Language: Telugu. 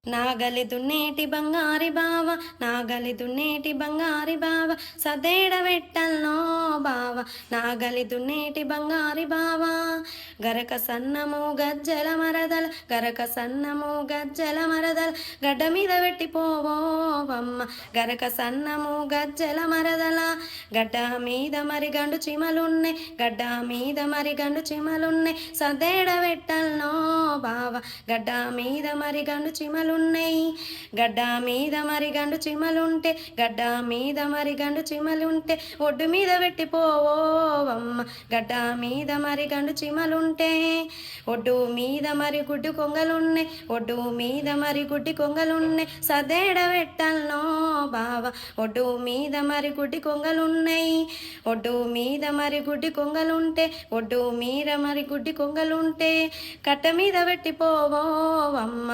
నాగలి దున్నేటి బంగారి బావ, నాగలి దున్నేటి బంగారి బావ, సదేడ వెట్టల్నో బావ, నాగలి దున్నేటి బంగారి బావ. గరక సన్నము గజ్జల మరదల, గరక సన్నము గజ్జల మరదల, గడ్డ మీద పెట్టిపోవోవమ్మ, గరక సన్నము గజ్జల మరదల. గడ్డ మీద మరి గండు చిమలున్నె, గడ్డ మీద మరి గండు చిమలున్నె, సదేడ వెట్టల్నో బావ, గడ్డ మీద మరి గండు చిమలున్నె. గడ్డ మీద మరి గండు చిమలుంటే, గడ్డ మీద మరి గండు చిమలుంటే, ఒడ్డు మీద పెట్టిపోవోవమ్మ, గడ్డ మీద మరి గండు చిమలుంటే. ఒడ్డు మీద మరి గుడ్డి కొంగలున్నె, ఒడ్డు మీద మరి గుడ్డి కొంగలున్నె, సదేడ పెట్టల్నో బావ, ఒడ్డు మీద మరి గుడ్డి కొంగలున్నయి. ఒడ్డు మీద మరి గుడ్డి కొంగలుంటే, ఒడ్డు మీద మరి గుడ్డి కొంగలుంటే, కట్ట మీద పెట్టిపోవోవమ్మ.